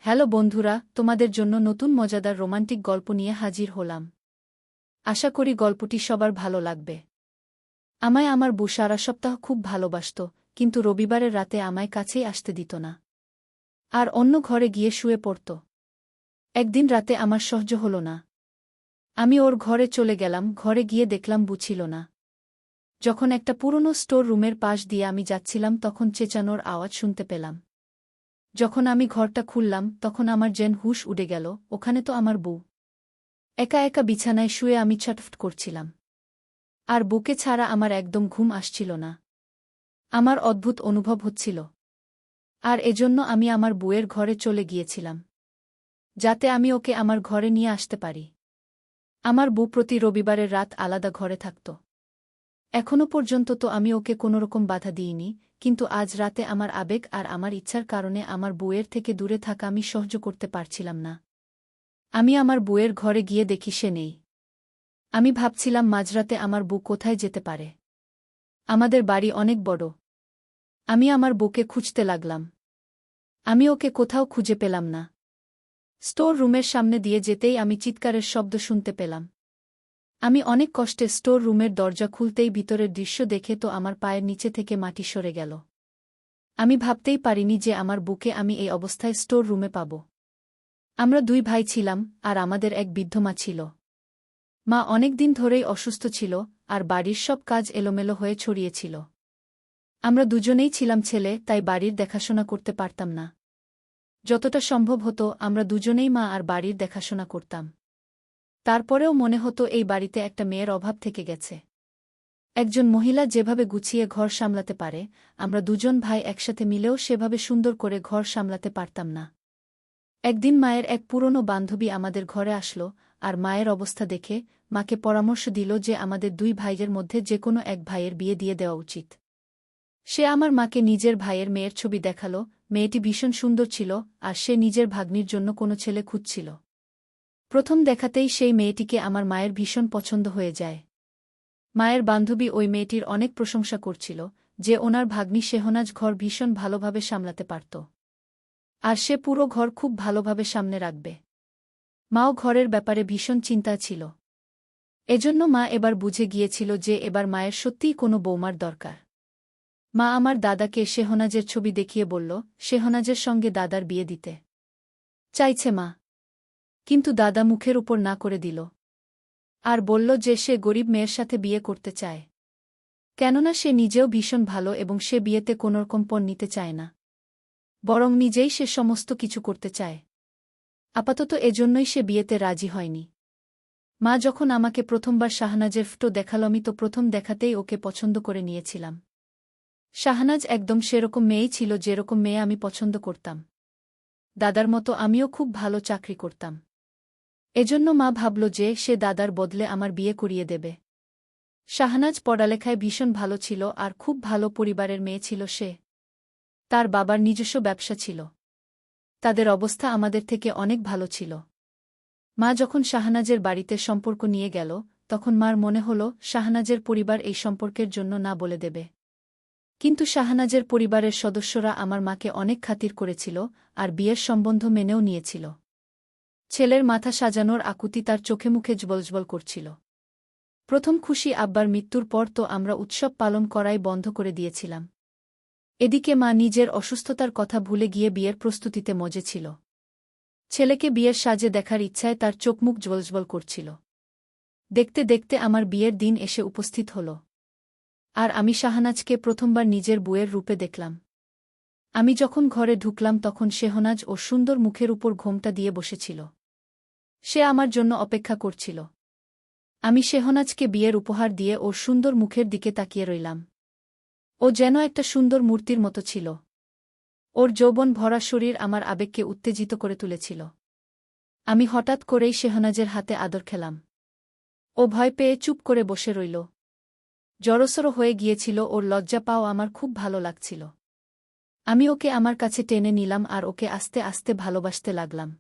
Hello বন্ধুরা, তোমাদের জন্য নতুন মজাদার রোমান্টিক গল্প নিয়ে হাজির হলাম। আশা করি গল্পটি সবার ভালো লাগবে। আমায় আমার বউ সারা সপ্তাহ খুব ভালোবাসত, কিন্তু রবিবারের রাতে আমায় কাছেই আসতে দিত না। আর অন্য ঘরে গিয়ে শুয়ে পড়ত। একদিন রাতে আমার সহ্য হল না। আমি ওর ঘরে চলে গেলাম, ঘরে গিয়ে দেখলাম বউ ছিল না। যখন একটা পুরনো স্টোর রুমের পাশ দিয়ে আমি যাচ্ছিলাম তখন চেঁচানোর আওয়াজ শুনতে পেলাম। যখন আমি ঘরটা খুললাম তখন আমার যেন হুঁশ উড়ে গেল, ওখানে তো আমার বউ। একা একা বিছানায় শুয়ে আমি ছটফট করছিলাম। আর বুকে ছাড়া আমার একদম ঘুম আসছিল না। আমার অদ্ভুত অনুভব হচ্ছিল। আর এজন্য আমি আমার বউয়ের ঘরে চলে গিয়েছিলাম, যাতে আমি ওকে আমার ঘরে নিয়ে আসতে পারি। আমার বউ প্রতি রবিবারের রাত আলাদা ঘরে থাকত। এখনো পর্যন্ত তো আমি ওকে কোনোরকম বাধা দিইনি, কিন্তু আজ রাতে আমার আবেগ আর আমার ইচ্ছার কারণে আমার বউয়ের থেকে দূরে থাকা আমি সহ্য করতে পারছিলাম না। আমি আমার বউয়ের ঘরে গিয়ে দেখি সে নেই। আমি ভাবছিলাম মাঝরাতে আমার বউ কোথায় যেতে পারে। আমাদের বাড়ি অনেক বড়। আমি আমার বউকে খুঁজতে লাগলাম। আমি ওকে কোথাও খুঁজে পেলাম না। স্টোর রুমের সামনে দিয়ে যেতেই আমি চিৎকারের শব্দ শুনতে পেলাম। আমি অনেক কষ্টে স্টোর রুমের দরজা খুলতেই ভিতরের দৃশ্য দেখে তো আমার পায়ের নিচে থেকে মাটি সরে গেল। আমি ভাবতেই পারিনি যে আমার বউকে আমি এই অবস্থায় স্টোর রুমে পাব। আমরা দুই ভাই ছিলাম, আর আমাদের এক বৃদ্ধ মা ছিল। মা অনেক দিন ধরেই অসুস্থ ছিল, আর বাড়ির সব কাজ এলোমেলো হয়ে ছড়িয়েছিল। আমরা দুজনেই ছিলাম ছেলে, তাই বাড়ির দেখাশোনা করতে পারতাম না। যতটা সম্ভব হতো আমরা দুজনেই মা আর বাড়ির দেখাশোনা করতাম। তারপরেও মনে হতো এই বাড়িতে একটা মেয়ের অভাব থেকে গেছে। একজন মহিলা যেভাবে গুছিয়ে ঘর সামলাতে পারে, আমরা দুজন ভাই একসাথে মিলেও সেভাবে সুন্দর করে ঘর সামলাতে পারতাম না। একদিন মায়ের এক পুরনো বান্ধবী আমাদের ঘরে আসলো, আর মায়ের অবস্থা দেখে মাকে পরামর্শ দিল যে আমাদের দুই ভাইয়ের মধ্যে যে কোনো এক ভাইয়ের বিয়ে দিয়ে দেওয়া উচিত। সে আমার মাকে নিজের ভাইয়ের মেয়ের ছবি দেখালো। মেয়েটি ভীষণ সুন্দর ছিল, আর সে নিজের ভাগ্নির জন্য কোনো ছেলে খুঁজছিল। প্রথম দেখাতেই সেই মেয়েটিকে আমার মায়ের ভীষণ পছন্দ হয়ে যায়। মায়ের বান্ধবী ওই মেয়েটির অনেক প্রশংসা করছিল যে ওনার ভাগ্নি শেহনাজ ঘর ভীষণ ভালোভাবে সামলাতে পারত। আর সে পুরো ঘর খুব ভালোভাবে সামনে রাখবে। মাও ঘরের ব্যাপারে ভীষণ চিন্তা ছিল। এজন্য মা এবার বুঝে গিয়েছিল যে এবার মায়ের সত্যিই কোনো বৌমার দরকার। মা আমার দাদাকে শেহনাজের ছবি দেখিয়ে বলল শেহনাজের সঙ্গে দাদার বিয়ে দিতে চাইছে মা। কিন্তু দাদা মুখের উপর না করে দিল, আর বলল যে সে গরিব মেয়ের সাথে বিয়ে করতে চায়। কেননা সে নিজেও ভীষণ ভালো এবং সে বিয়েতে কোনোরকম পণ নিতে চায় না, বরং নিজেই সে সমস্ত কিছু করতে চায়। আপাতত এজন্যই সে বিয়েতে রাজি হয়নি। মা যখন আমাকে প্রথমবার শাহনাজের ফটো দেখাল, আমি তো প্রথম দেখাতেই ওকে পছন্দ করে নিয়েছিলাম। শাহনাজ একদম সেরকম মেয়েই ছিল যেরকম মেয়ে আমি পছন্দ করতাম। দাদার মতো আমিও খুব ভালো চাকরি করতাম। এজন্য মা ভাবল যে সে দাদার বদলে আমার বিয়ে করিয়ে দেবে। শাহনাজ পড়ালেখায় ভীষণ ভালো ছিল আর খুব ভালো পরিবারের মেয়ে ছিল সে। তার বাবার নিজস্ব ব্যবসা ছিল। তাদের অবস্থা আমাদের থেকে অনেক ভালো ছিল। মা যখন শাহনাজের বাড়িতে সম্পর্ক নিয়ে গেল, তখন মার মনে হল শাহনাজের পরিবার এই সম্পর্কের জন্য না বলে দেবে। কিন্তু শাহনাজের পরিবারের সদস্যরা আমার মাকে অনেক খাতির করেছিল, আর বিয়ের সম্বন্ধ মেনেও নিয়েছিল। ছেলের মাথা সাজানোর আকুতি তার চোখে মুখে জ্বলজ্বল করছিল। প্রথম খুশি আব্বার মৃত্যুর পর তো আমরা উৎসব পালন করাই বন্ধ করে দিয়েছিলাম। এদিকে মা নিজের অসুস্থতার কথা ভুলে গিয়ে বিয়ের প্রস্তুতিতে মজে ছিল। ছেলেকে বিয়ের সাজে দেখার ইচ্ছায় তার চোখমুখ জ্বলজ্বল করছিল। দেখতে দেখতে আমার বিয়ের দিন এসে উপস্থিত হল। আর আমি শাহনাজকে প্রথমবার নিজের বউয়ের রূপে দেখলাম। আমি যখন ঘরে ঢুকলাম তখন শেহনাজ ওর সুন্দর মুখের উপর ঘোমটা দিয়ে বসেছিল। সে আমার জন্য অপেক্ষা করছিল। আমি শেহনাজকে বিয়ের উপহার দিয়ে ওর সুন্দর মুখের দিকে তাকিয়ে রইলাম। ও যেন একটা সুন্দর মূর্তির মতো ছিল। ওর যৌবন ভরা শরীর আমার আবেগকে উত্তেজিত করে তুলেছিল। আমি হঠাৎ করেই শেহনাজের হাতে আদর খেলাম। ও ভয় পেয়ে চুপ করে বসে রইল। জড়সড় হয়ে গিয়েছিল ওর, লজ্জা পাও আমার খুব ভালো লাগছিল। আমি ওকে আমার কাছে টেনে নিলাম আর ওকে আস্তে আস্তে ভালোবাসতে লাগলাম।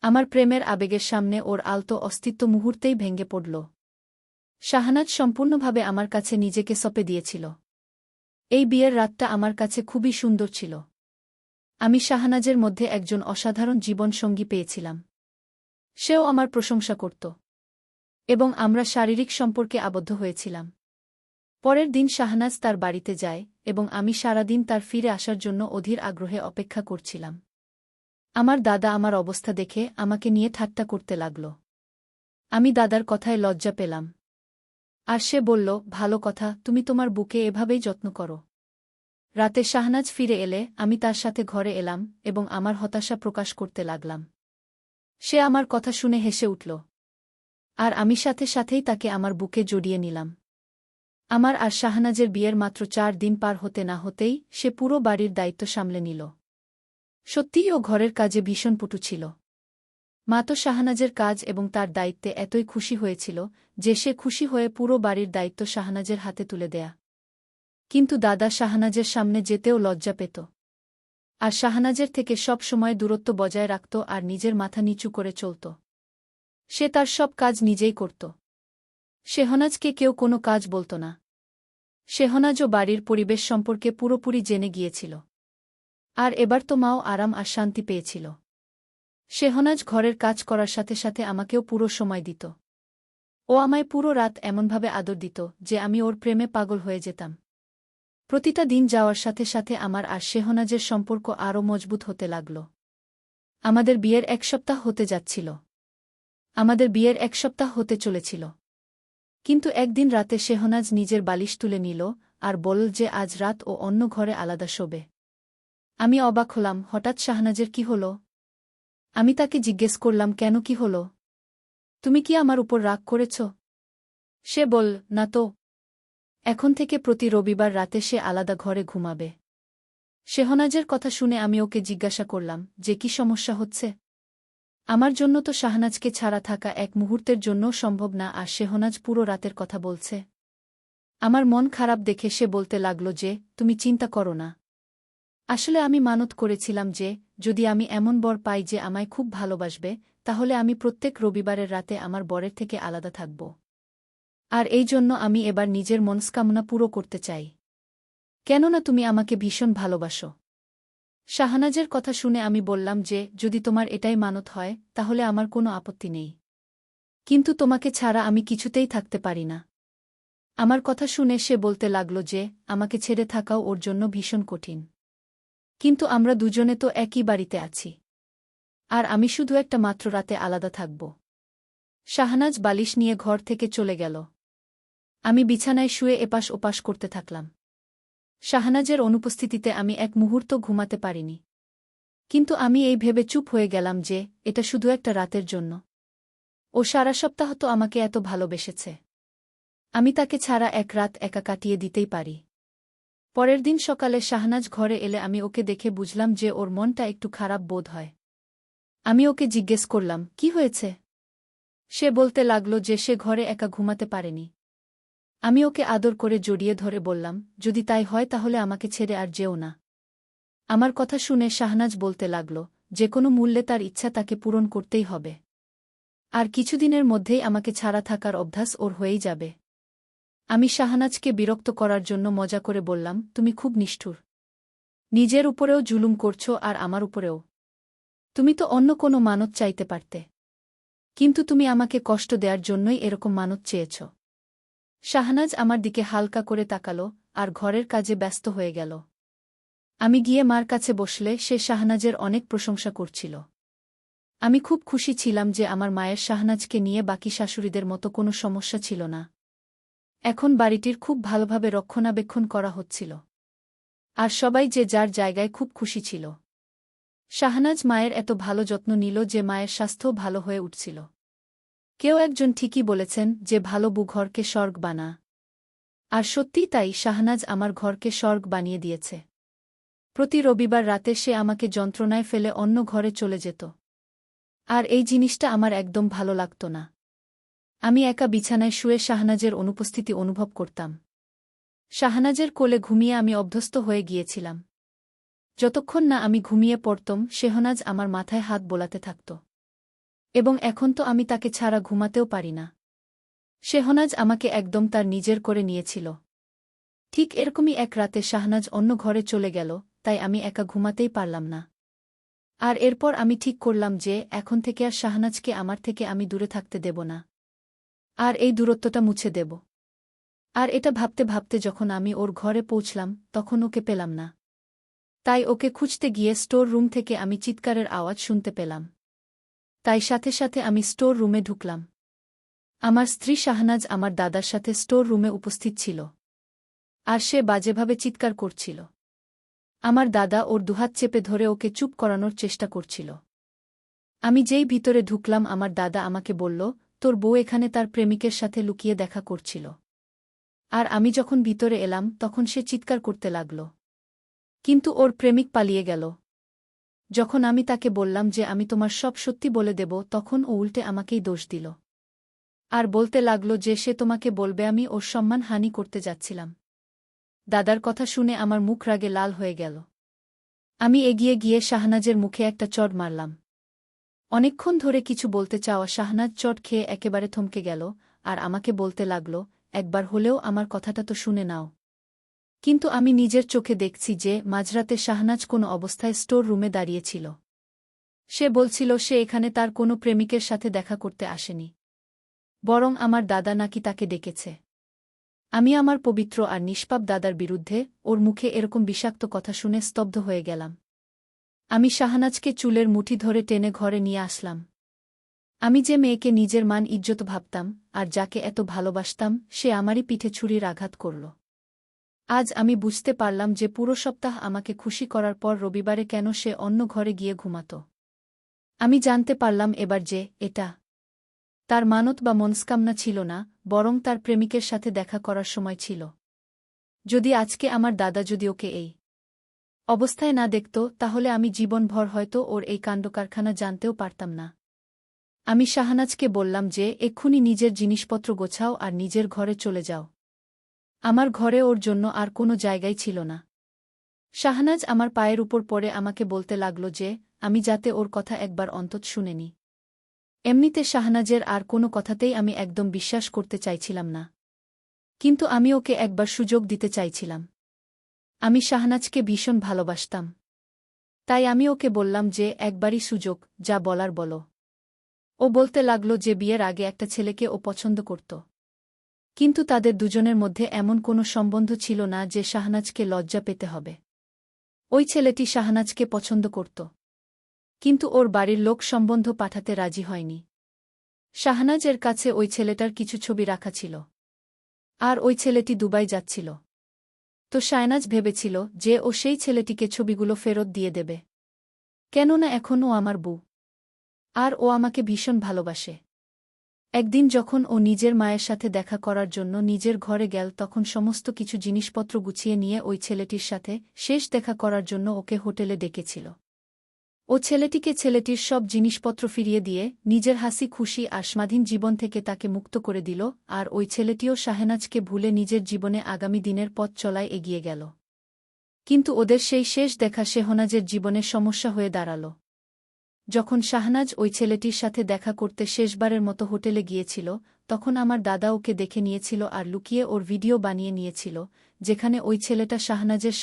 আমার প্রেমের আবেগের সামনে ওর আলতো অস্তিত্ব মুহূর্তেই ভেঙে পড়ল। শাহনাজ সম্পূর্ণভাবে আমার কাছে নিজেকে সঁপে দিয়েছিল। এই বিয়ের রাতটা আমার কাছে খুবই সুন্দর ছিল। আমি শাহনাজের মধ্যে একজন অসাধারণ জীবনসঙ্গী পেয়েছিলাম। সেও আমার প্রশংসা করত এবং আমরা শারীরিক সম্পর্কে আবদ্ধ হয়েছিলাম। পরের দিন শাহনাজ তার বাড়িতে যায় এবং আমি সারাদিন তার ফিরে আসার জন্য অধীর আগ্রহে অপেক্ষা করছিলাম। আমার দাদা আমার অবস্থা দেখে আমাকে নিয়ে ঠাট্টা করতে লাগল। আমি দাদার কথায় লজ্জা পেলাম। আর সে বলল, ভালো কথা, তুমি তোমার বুকে এভাবেই যত্ন করো। রাতে শাহনাজ ফিরে এলে আমি তার সাথে ঘরে এলাম এবং আমার হতাশা প্রকাশ করতে লাগলাম। সে আমার কথা শুনে হেসে উঠল। আর আমি সাথে সাথেই তাকে আমার বুকে জড়িয়ে নিলাম। আমার আর শাহনাজের বিয়ের মাত্র 4 দিন পার হতে না হতেই সে পুরো বাড়ির দায়িত্ব সামলে নিল। সত্যিই ও ঘরের কাজে ভীষণ পটু ছিল। মা তো শাহনাজের কাজ এবং তার দায়িত্বে এতই খুশি হয়েছিল যে সে খুশি হয়ে পুরো বাড়ির দায়িত্ব শাহনাজের হাতে তুলে দেয়া। কিন্তু দাদা শাহনাজের সামনে যেতেও লজ্জা পেত। আর শাহনাজের থেকে সব সময় দূরত্ব বজায় রাখত আর নিজের মাথা নিচু করে চলত। সে তার সব কাজ নিজেই করত। শেহনাজকে কেউ কোনো কাজ বলত না। শেহনাজও বাড়ির পরিবেশ সম্পর্কে পুরোপুরি জেনে গিয়েছিল। আর এবার তো মাও আরাম আর শান্তি পেয়েছিল। শেহনাজ ঘরের কাজ করার সাথে সাথে আমাকেও পুরো সময় দিত। ও আমায় পুরো রাত এমনভাবে আদর দিত যে আমি ওর প্রেমে পাগল হয়ে যেতাম। প্রতিটা দিন যাওয়ার সাথে সাথে আমার আর শেহনাজের সম্পর্ক আরও মজবুত হতে লাগল। আমাদের বিয়ের 1 সপ্তাহ হতে যাচ্ছিল। আমাদের বিয়ের 1 সপ্তাহ হতে চলেছিল। কিন্তু একদিন রাতে শেহনাজ নিজের বালিশ তুলে নিল আর বলল যে আজ রাত ও অন্য ঘরে আলাদা শোবে। আমি অবাক হলাম, হঠাৎ শাহনাজের কি হল? আমি তাকে জিজ্ঞেস করলাম, কেন, কি হল? তুমি কি আমার উপর রাগ করেছ? সে বলল, না তো। এখন থেকে প্রতি রবিবার রাতে সে আলাদা ঘরে ঘুমাবে। শেহনাজের কথা শুনে আমি ওকে জিজ্ঞাসা করলাম যে কি সমস্যা হচ্ছে। আমার জন্য তো শাহনাজকে ছাড়া থাকা এক মুহূর্তের জন্যও সম্ভব না, আর শেহনাজ পুরো রাতের কথা বলছে। আমার মন খারাপ দেখে সে বলতে লাগল যে, তুমি চিন্তা করো না। আসলে আমি মানত করেছিলাম যে যদি আমি এমন বর পাই যে আমায় খুব ভালোবাসবে, তাহলে আমি প্রত্যেক রবিবারের রাতে আমার বরের থেকে আলাদা থাকব। আর এই জন্য আমি এবার নিজের মনস্কামনা পুরো করতে চাই। কেননা তুমি আমাকে ভীষণ ভালোবাসো। শাহনাজের কথা শুনে আমি বললাম যে যদি তোমার এটাই মানত হয় তাহলে আমার কোনো আপত্তি নেই। কিন্তু তোমাকে ছাড়া আমি কিছুতেই থাকতে পারি না। আমার কথা শুনে সে বলতে লাগল যে আমাকে ছেড়ে থাকাও ওর জন্য ভীষণ কঠিন। কিন্তু আমরা দুজনে তো একই বাড়িতে আছি। আর আমি শুধু একটা মাত্র রাতে আলাদা থাকব। শাহনাজ বালিশ নিয়ে ঘর থেকে চলে গেল। আমি বিছানায় শুয়ে এপাশ ওপাশ করতে থাকলাম। শাহনাজের অনুপস্থিতিতে আমি এক মুহূর্ত ঘুমাতে পারিনি। কিন্তু আমি এই ভেবে চুপ হয়ে গেলাম যে এটা শুধু একটা রাতের জন্য। ও সারা সপ্তাহ তো আমাকে এত ভালোবেসেছে। আমি তাকে ছাড়া এক রাত একা কাটিয়ে দিতেই পারি। পরের দিন সকালে শাহনাজ ঘরে এলে আমি ওকে দেখে বুঝলাম যে ওর মনটা একটু খারাপ বোধ হয়। আমি ওকে জিজ্ঞেস করলাম, কি হয়েছে? সে বলতে লাগল যে সে ঘরে একা ঘুমাতে পারেনি। আমি ওকে আদর করে জড়িয়ে ধরে বললাম, যদি তাই হয় তাহলে আমাকে ছেড়ে আর যেও না। আমার কথা শুনে শাহনাজ বলতে লাগল যে কোনো মূল্যে তার ইচ্ছা তাকে পূরণ করতেই হবে। আর কিছুদিনের মধ্যেই আমাকে ছাড়া থাকার অভ্যাস ওর হয়েই যাবে। আমি শাহনাজকে বিরক্ত করার জন্য মজা করে বললাম, তুমি খুব নিষ্ঠুর। নিজের উপরেও জুলুম করছো আর আমার উপরেও। তুমি তো অন্য কোনো মানত চাইতে পারতে। কিন্তু তুমি আমাকে কষ্ট দেওয়ার জন্যই এরকম মানত চেয়েছ। শাহনাজ আমার দিকে হালকা করে তাকালো আর ঘরের কাজে ব্যস্ত হয়ে গেল। আমি গিয়ে মার কাছে বসলে সে শাহনাজের অনেক প্রশংসা করছিল। আমি খুব খুশি ছিলাম যে আমার মায়ের শাহনাজকে নিয়ে বাকি শাশুড়িদের মতো কোনো সমস্যা ছিল না। এখন বাড়িটির খুব ভালোভাবে রক্ষণাবেক্ষণ করা হচ্ছিল। আর সবাই যে যার জায়গায় খুব খুশি ছিল। শাহনাজ মায়ের এত ভালো যত্ন নিল যে মায়ের স্বাস্থ্যও ভালো হয়ে উঠছিল। কেউ একজন ঠিকই বলেছেন যে ভালো বউ ঘরকে স্বর্গ বানা। আর সত্যিই তাই, শাহনাজ আমার ঘরকে স্বর্গ বানিয়ে দিয়েছে। প্রতি রবিবার রাতে সে আমাকে যন্ত্রণায় ফেলে অন্য ঘরে চলে যেত। আর এই জিনিসটা আমার একদম ভালো লাগত না। আমি একা বিছানায় শুয়ে শাহনাজের অনুপস্থিতি অনুভব করতাম। শাহনাজের কোলে ঘুমিয়ে আমি অভ্যস্ত হয়ে গিয়েছিলাম। যতক্ষণ না আমি ঘুমিয়ে পড়তাম শেহনাজ আমার মাথায় হাত বোলাতে থাকত। এবং এখন তো আমি তাকে ছাড়া ঘুমাতেও পারি না। শেহনাজ আমাকে একদম তার নিজের করে নিয়েছিল। ঠিক এরকমই এক রাতে শাহনাজ অন্য ঘরে চলে গেল, তাই আমি একা ঘুমাতেই পারলাম না। আর এরপর আমি ঠিক করলাম যে এখন থেকে আর শাহনাজকে আমার থেকে আমি দূরে থাকতে দেব না। আর এই দূরত্বটা মুছে দেব। আর এটা ভাবতে ভাবতে যখন আমি ওর ঘরে পৌঁছলাম তখন ওকে পেলাম না। তাই ওকে খুঁজতে গিয়ে স্টোর রুম থেকে আমি চিৎকারের আওয়াজ শুনতে পেলাম। তাই সাথে সাথে আমি স্টোর রুমে ঢুকলাম। আমার স্ত্রী শাহনাজ আমার দাদার সাথে স্টোর রুমে উপস্থিত ছিল। আর সে বাজেভাবে চিৎকার করছিল। আমার দাদা ওর দুহাত চেপে ধরে ওকে চুপ করানোর চেষ্টা করছিল। আমি যেই ভিতরে ঢুকলাম আমার দাদা আমাকে বলল, তোর বউ এখানে তার প্রেমিকের সাথে লুকিয়ে দেখা করছিল। আর আমি যখন ভিতরে এলাম তখন সে চিৎকার করতে লাগল। কিন্তু ওর প্রেমিক পালিয়ে গেল। যখন আমি তাকে বললাম যে আমি তোমার সব সত্যি বলে দেব তখন ও উল্টে আমাকেই দোষ দিল। আর বলতে লাগল যে সে তোমাকে বলবে আমি ওর সম্মান হানি করতে যাচ্ছিলাম। দাদার কথা শুনে আমার মুখ রাগে লাল হয়ে গেল। আমি এগিয়ে গিয়ে শাহনাজের মুখে একটা চড় মারলাম। অনেকক্ষণ ধরে কিছু বলতে চাওয়া শাহনাজ চট খেয়ে একেবারে থমকে গেল আর আমাকে বলতে লাগল, একবার হলেও আমার কথাটা তো শুনে নাও। কিন্তু আমি নিজের চোখে দেখছি যে মাঝরাতে শাহনাজ কোনো অবস্থায় স্টোর রুমে দাঁড়িয়েছিল। সে বলছিল সে এখানে তার কোনো প্রেমিকের সাথে দেখা করতে আসেনি, বরং আমার দাদা নাকি তাকে ডেকেছে। আমি আমার পবিত্র আর নিষ্পাপ দাদার বিরুদ্ধে ওর মুখে এরকম বিষাক্ত কথা শুনে স্তব্ধ হয়ে গেলাম। আমি শাহনাজকে চুলের মুঠি ধরে টেনে ঘরে নিয়ে আসলাম। আমি যে মেয়েকে নিজের মান ইজ্জত ভাবতাম আর যাকে এত ভালোবাসতাম সে আমারই পিঠে ছুরির আঘাত করল। আজ আমি বুঝতে পারলাম যে পুরো সপ্তাহ আমাকে খুশি করার পর রবিবারে কেন সে অন্য ঘরে গিয়ে ঘুমাত। আমি জানতে পারলাম এবার যে এটা তার মানত বা মনস্কামনা ছিল না, বরং তার প্রেমিকের সাথে দেখা করার সময় ছিল। যদি আজকে আমার দাদা যদি ওকে এই অবস্থায় না দেখত তাহলে আমি জীবনভর হয়তো ওর এই কাণ্ডকারখানা জানতেও পারতাম না। আমি শাহনাজকে বললাম যে এক্ষুনি নিজের জিনিসপত্র গোছাও আর নিজের ঘরে চলে যাও। আমার ঘরে ওর জন্য আর কোনো জায়গাই ছিল না। শাহনাজ আমার পায়ের উপর পড়ে আমাকে বলতে লাগল যে আমি যাতে ওর কথা একবার অন্তত শুনেনি। এমনিতে শাহনাজের আর কোনো কথাতেই আমি একদম বিশ্বাস করতে চাইছিলাম না। কিন্তু আমি ওকে একবার সুযোগ দিতে চাইছিলাম। আমি শাহনাজকে ভীষণ ভালোবাসতাম। তাই আমি ওকে বললাম যে একবারই সুযোগ, যা বলার বলো। ও বলতে লাগল যে বিয়ের আগে একটা ছেলেকে ও পছন্দ করত। কিন্তু তাদের দুজনের মধ্যে এমন কোনো সম্বন্ধ ছিল না যে শাহনাজকে লজ্জা পেতে হবে। ওই ছেলেটি শাহনাজকে পছন্দ করত, কিন্তু ওর বাড়ির লোক সম্বন্ধ পাঠাতে রাজি হয়নি। শাহনাজের কাছে ওই ছেলেটার কিছু ছবি রাখা ছিল। আর ওই ছেলেটি দুবাই যাচ্ছিল। তো শাহনাজ ভেবেছিল যে ও সেই ছেলেটিকে ছবিগুলো ফেরত দিয়ে দেবে, কেননা এখন ও আমার বউ। আর ও আমাকে ভীষণ ভালোবাসে। একদিন যখন ও নিজের মায়ের সাথে দেখা করার জন্য নিজের ঘরে গেল তখন সমস্ত কিছু জিনিসপত্র গুছিয়ে নিয়ে ওই ছেলেটির সাথে শেষ দেখা করার জন্য ওকে হোটেলে ডেকেছিল। ও ছেলেটিকে ছেলেটির সব জিনিসপত্র ফিরিয়ে দিয়ে নিজের হাসি খুশি আর স্বাধীন জীবন থেকে তাকে মুক্ত করে দিল। আর ওই ছেলেটিও শাহনাজকে ভুলে নিজের জীবনে আগামী দিনের পথ চলায় এগিয়ে গেল। কিন্তু ওদের সেই শেষ দেখা শাহনাজের জীবনে সমস্যা হয়ে দাঁড়াল। যখন শাহনাজ ওই ছেলেটির সাথে দেখা করতে শেষবারের মতো হোটেলে গিয়েছিল তখন আমার দাদা ওকে দেখে নিয়েছিল আর লুকিয়ে ওর ভিডিও বানিয়ে নিয়েছিল, যেখানে ওই ছেলেটা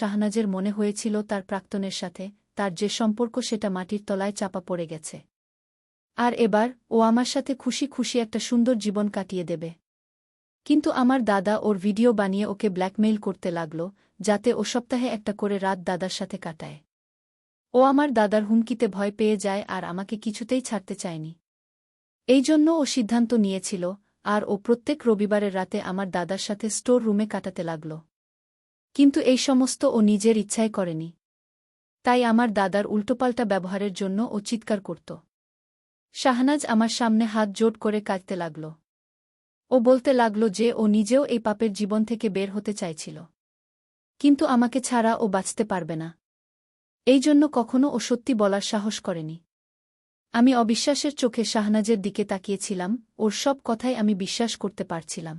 শাহনাজের মনে হয়েছিল তার প্রাক্তনের সাথে তার যে সম্পর্ক সেটা মাটির তলায় চাপা পড়ে গেছে। আর এবার ও আমার সাথে খুশি খুশি একটা সুন্দর জীবন কাটিয়ে দেবে। কিন্তু আমার দাদা ওর ভিডিও বানিয়ে ওকে ব্ল্যাকমেইল করতে লাগল যাতে ও সপ্তাহে একটা করে রাত দাদার সাথে কাটায়। ও আমার দাদার হুমকিতে ভয় পেয়ে যায় আর আমাকে কিছুতেই ছাড়তে চায়নি। এই জন্য ও সিদ্ধান্ত নিয়েছিল আর ও প্রত্যেক রবিবারের রাতে আমার দাদার সাথে স্টোর রুমে কাটাতে লাগল। কিন্তু এই সমস্ত ও নিজের ইচ্ছায় করেনি। তাই আমার দাদার উল্টোপাল্টা ব্যবহারের জন্য ও চিৎকার করত। শাহনাজ আমার সামনে হাত জোট করে কাঁদতে লাগল। ও বলতে লাগল যে ও নিজেও এই পাপের জীবন থেকে বের হতে চাইছিল, কিন্তু আমাকে ছাড়া ও বাঁচতে পারবে না। এই জন্য কখনো ও সত্যি বলার সাহস করেনি। আমি অবিশ্বাসের চোখে শাহনাজের দিকে তাকিয়েছিলাম, ওর সব কথাই আমি বিশ্বাস করতে পারছিলাম।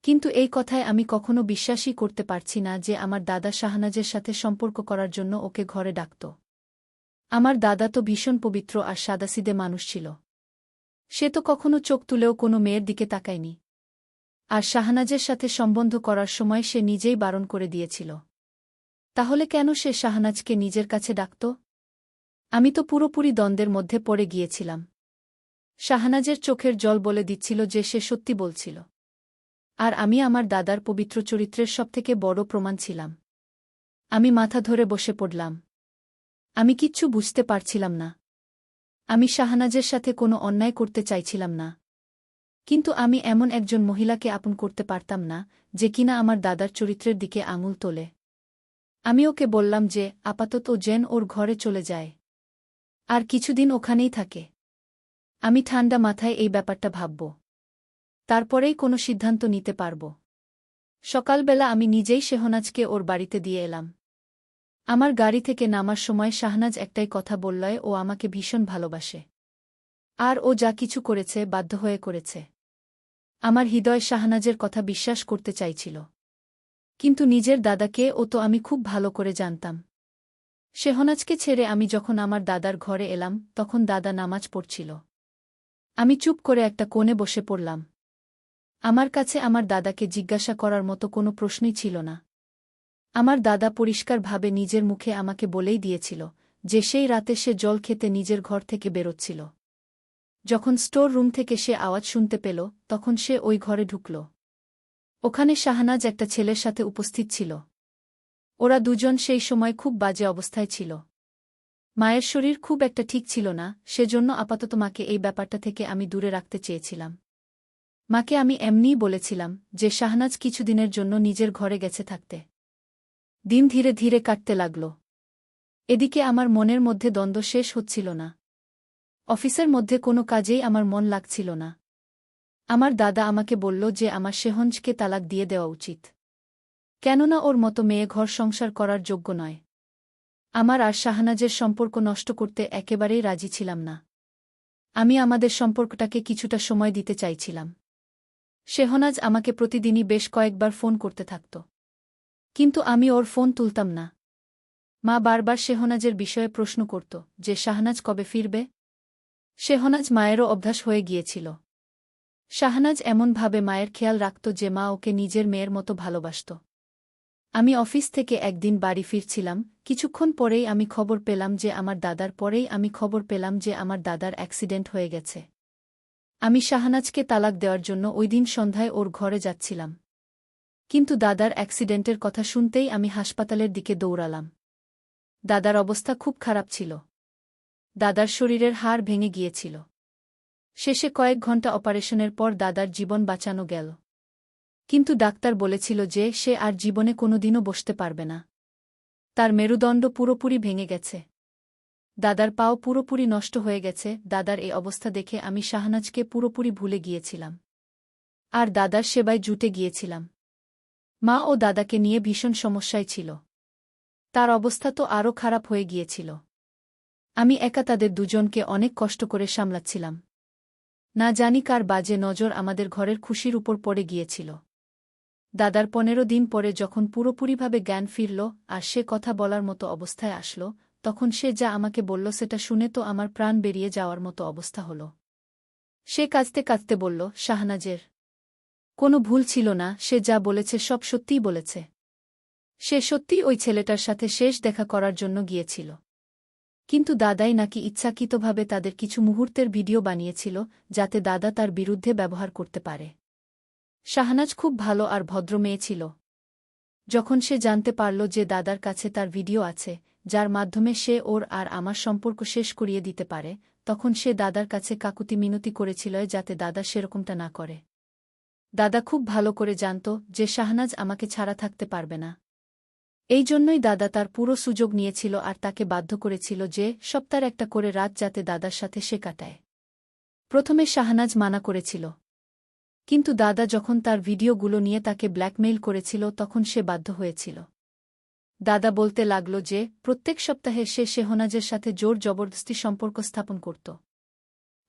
কিন্তু এই কথায় আমি কখনো বিশ্বাসই করতে পারছি না যে আমার দাদা শাহনাজের সাথে সম্পর্ক করার জন্য ওকে ঘরে ডাকত। আমার দাদা তো ভীষণ পবিত্র আর সাদাসিদে মানুষ ছিল। সে তো কখনো চোখ তুলেও কোনো মেয়ের দিকে তাকায়নি। আর শাহনাজের সাথে সম্বন্ধ করার সময় সে নিজেই বারণ করে দিয়েছিল। তাহলে কেন সে শাহনাজকে নিজের কাছে ডাকত? আমি তো পুরোপুরি দ্বন্দ্বের মধ্যে পড়ে গিয়েছিলাম। শাহনাজের চোখের জল বলে দিচ্ছিল যে সে সত্যি বলছিল। আর আমি আমার দাদার পবিত্র চরিত্রের সবথেকে বড় প্রমাণ ছিলাম। আমি মাথা ধরে বসে পড়লাম। আমি কিচ্ছু বুঝতে পারছিলাম না। আমি শাহনাজের সাথে কোনো অন্যায় করতে চাইছিলাম না। কিন্তু আমি এমন একজন মহিলাকে আপন করতে পারতাম না, যে কিনা আমার দাদার চরিত্রের দিকে আঙুল তোলে। আমি ওকে বললাম যে আপাতত ও যেন ওর ঘরে চলে যায়। আর কিছুদিন ওখানেই থাকে। আমি ঠান্ডা মাথায় এই ব্যাপারটা ভাবব। তারপরেই কোনো সিদ্ধান্ত নিতে পারব। সকালবেলা আমি নিজেই শেহনাজকে ওর বাড়িতে দিয়ে এলাম। আমার গাড়ি থেকে নামার সময় শাহনাজ একটাই কথা বললয়, ও আমাকে ভীষণ ভালোবাসে। আর ও যা কিছু করেছে বাধ্য হয়ে করেছে। আমার হৃদয় শাহনাজের কথা বিশ্বাস করতে চাইছিল। কিন্তু নিজের দাদাকে ও তো আমি খুব ভালো করে জানতাম। শেহনাজকে ছেড়ে আমি যখন আমার দাদার ঘরে এলাম, তখন দাদা নামাজ পড়ছিল। আমি চুপ করে একটা কোণে বসে পড়লাম। আমার কাছে আমার দাদাকে জিজ্ঞাসা করার মতো কোনো প্রশ্নই ছিল না। আমার দাদা পরিষ্কারভাবে নিজের মুখে আমাকে বলেই দিয়েছিল যে সেই রাতে সে জল খেতে নিজের ঘর থেকে বেরোচ্ছিল। যখন স্টোর রুম থেকে সে আওয়াজ শুনতে পেল, তখন সে ওই ঘরে ঢুকল। ওখানে শাহনাজ একটা ছেলের সাথে উপস্থিত ছিল। ওরা দুজন সেই সময় খুব বাজে অবস্থায় ছিল। মায়ের শরীর খুব একটা ঠিক ছিল না, সেজন্য আপাতত মাকে এই ব্যাপারটা থেকে আমি দূরে রাখতে চেয়েছিলাম। মাকে আমি এমনিই বলেছিলাম যে শাহনাজ কিছুদিনের জন্য নিজের ঘরে গেছে থাকতে। দিন ধীরে ধীরে কাটতে লাগল। এদিকে আমার মনের মধ্যে দ্বন্দ্ব শেষ হচ্ছিল না। অফিসের মধ্যে কোনো কাজেই আমার মন লাগছিল না। আমার দাদা আমাকে বলল যে আমার শেহনজকে তালাক দিয়ে দেওয়া উচিত। কেননা ওর মতো মেয়ে ঘর সংসার করার যোগ্য নয়। আমার আর শাহনাজের সম্পর্ক নষ্ট করতে একেবারেই রাজি ছিলাম না। আমি আমাদের সম্পর্কটাকে কিছুটা সময় দিতে চাইছিলাম। শেহনাজ আমাকে প্রতিদিনই বেশ কয়েকবার ফোন করতে থাকত। কিন্তু আমি ওর ফোন তুলতাম না। মা বারবার শেহনাজের বিষয়ে প্রশ্ন করত যে শাহনাজ কবে ফিরবে। শেহনাজ মায়েরও অভ্যাস হয়ে গিয়েছিল। শাহনাজ এমনভাবে মায়ের খেয়াল রাখত যে মা ওকে নিজের মেয়ের মতো ভালোবাসত। আমি অফিস থেকে একদিন বাড়ি ফিরছিলাম, কিছুক্ষণ পরেই আমি খবর পেলাম যে আমার দাদার অ্যাক্সিডেন্ট হয়ে গেছে। আমি শাহনাজকে তালাক দেওয়ার জন্য ওই দিন সন্ধ্যায় ওর ঘরে যাচ্ছিলাম। কিন্তু দাদার অ্যাক্সিডেন্টের কথা শুনতেই আমি হাসপাতালের দিকে দৌড়ালাম। দাদার অবস্থা খুব খারাপ ছিল। দাদার শরীরের হাড় ভেঙে গিয়েছিল। শেষে কয়েক ঘণ্টা অপারেশনের পর দাদার জীবন বাঁচানো গেল। কিন্তু ডাক্তার বলেছিল যে সে আর জীবনে কোনোদিনও বসতে পারবে না। তার মেরুদণ্ড পুরোপুরি ভেঙে গেছে। দাদার পাও পুরোপুরি নষ্ট হয়ে গেছে। দাদার এই অবস্থা দেখে আমি শাহনাজকে পুরোপুরি ভুলে গিয়েছিলাম। আর দাদার সেবায় জুটে গিয়েছিলাম। মা ও দাদাকে নিয়ে ভীষণ সমস্যায় ছিল। তার অবস্থা তো আরও খারাপ হয়ে গিয়েছিল। আমি একা তাদের দুজনকে অনেক কষ্ট করে সামলাচ্ছিলাম। না জানি কার বাজে নজর আমাদের ঘরের খুশির উপর পড়ে গিয়েছিল। দাদার 15 দিন পরে যখন পুরোপুরিভাবে জ্ঞান ফিরল আর সে কথা বলার মতো অবস্থায় আসল, তখন সে যা আমাকে বলল সেটা শুনে তো আমার প্রাণ বেরিয়ে যাওয়ার মতো অবস্থা হল। সে কাঁদতে কাঁদতে বলল, শাহনাজের কোনো ভুল ছিল না, সে যা বলেছে সব সত্যিই বলেছে। সে সত্যিই ওই ছেলেটার সাথে শেষ দেখা করার জন্য গিয়েছিল। কিন্তু দাদাই নাকি ইচ্ছাকৃতভাবে তাদের কিছু মুহূর্তের ভিডিও বানিয়েছিল, যাতে দাদা তার বিরুদ্ধে ব্যবহার করতে পারে। শাহনাজ খুব ভালো আর ভদ্র মেয়ে ছিল। যখন সে জানতে পারল যে দাদার কাছে তার ভিডিও আছে, যার মাধ্যমে সে ওর আর আমার সম্পর্ক শেষ করিয়ে দিতে পারে, তখন সে দাদার কাছে কাকুতি মিনতি করেছিল যাতে দাদা সেরকমটা না করে। দাদা খুব ভালো করে জানত যে শাহনাজ আমাকে ছাড়া থাকতে পারবে না। এই জন্যই দাদা তার পুরো সুযোগ নিয়েছিল আর তাকে বাধ্য করেছিল যে সপ্তাহের একটা করে রাত যাতে দাদার সাথে সে কাটায়। প্রথমে শাহনাজ মানা করেছিল। কিন্তু দাদা যখন তার ভিডিওগুলো নিয়ে তাকে ব্ল্যাকমেইল করেছিল, তখন সে বাধ্য হয়েছিল। দাদা বলতে লাগল যে প্রত্যেক সপ্তাহে সে শেহনাজের সাথে জোর জবরদস্তি সম্পর্ক স্থাপন করত।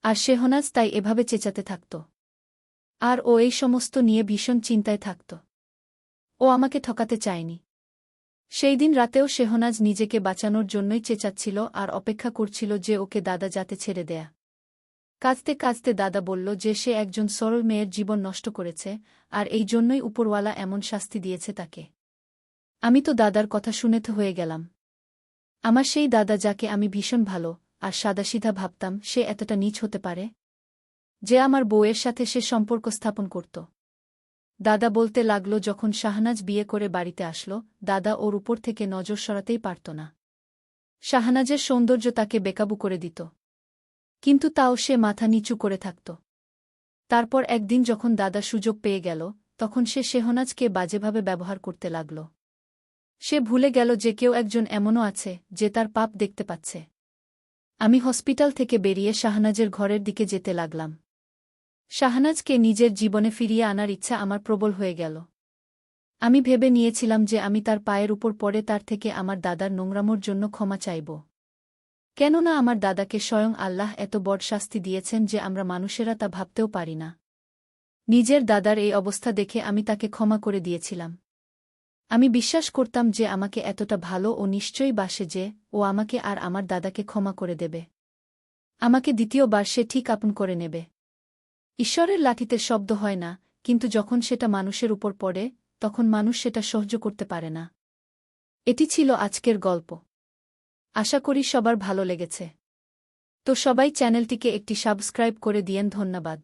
আর শেহনাজ তাই এভাবে চেঁচাতে থাকত। আর ও এই সমস্ত নিয়ে ভীষণ চিন্তায় থাকত। ও আমাকে ঠকাতে চায়নি। সেই দিন রাতেও শেহনাজ নিজেকে বাঁচানোর জন্যই চেঁচাচ্ছিল আর অপেক্ষা করছিল যে ওকে দাদা যাতে ছেড়ে দেয়া। কাঁদতে কাঁদতে দাদা বলল যে সে একজন সরল মেয়ের জীবন নষ্ট করেছে, আর এই জন্যই উপরওয়ালা এমন শাস্তি দিয়েছে তাকে। আমি তো দাদার কথা শুনে তো হয়ে গেলাম। আমার সেই দাদা যাকে আমি ভীষণ ভালো আর সাদাসিধা ভাবতাম, সে এতটা নীচ হতে পারে যে আমার বউয়ের সাথে সে সম্পর্ক স্থাপন করত। দাদা বলতে লাগল, যখন শাহনাজ বিয়ে করে বাড়িতে আসলো, দাদা ওর উপর থেকে নজর সরাতেই পারত না। শাহনাজের সৌন্দর্য তাকে বেকাবু করে দিত, কিন্তু তাও সে মাথা নিচু করে থাকত। তারপর একদিন যখন দাদা সুযোগ পেয়ে গেল, তখন সে শেহনাজকে বাজেভাবে ব্যবহার করতে লাগল। সে ভুলে গেল যে কেউ একজন এমনও আছে যে তার পাপ দেখতে পাচ্ছে। আমি হসপিটাল থেকে বেরিয়ে শাহনাজের ঘরের দিকে যেতে লাগলাম। শাহনাজকে নিজের জীবনে ফিরিয়ে আনার ইচ্ছা আমার প্রবল হয়ে গেল। আমি ভেবে নিয়েছিলাম যে আমি তার পায়ের উপর পড়ে তার থেকে আমার দাদার নোংরামোর জন্য ক্ষমা চাইব। কেননা আমার দাদাকে স্বয়ং আল্লাহ এত বড় শাস্তি দিয়েছেন যে আমরা মানুষেরা তা ভাবতেও পারি না। নিজের দাদার এই অবস্থা দেখে আমি তাকে ক্ষমা করে দিয়েছিলাম। আমি বিশ্বাস করতাম যে আমাকে এতটা ভালো ও নিশ্চয়ই বাসে যে ও আমাকে আর আমার দাদাকে ক্ষমা করে দেবে। আমাকে দ্বিতীয়বার সে ঠিক আপন করে নেবে। ঈশ্বরের লাঠিতে শব্দ হয় না, কিন্তু যখন সেটা মানুষের উপর পড়ে, তখন মানুষ সেটা সহ্য করতে পারে না। এটি ছিল আজকের গল্প। আশা করি সবার ভালো লেগেছে। তো সবাই চ্যানেলটিকে একটি সাবস্ক্রাইব করে দিয়েন। ধন্যবাদ।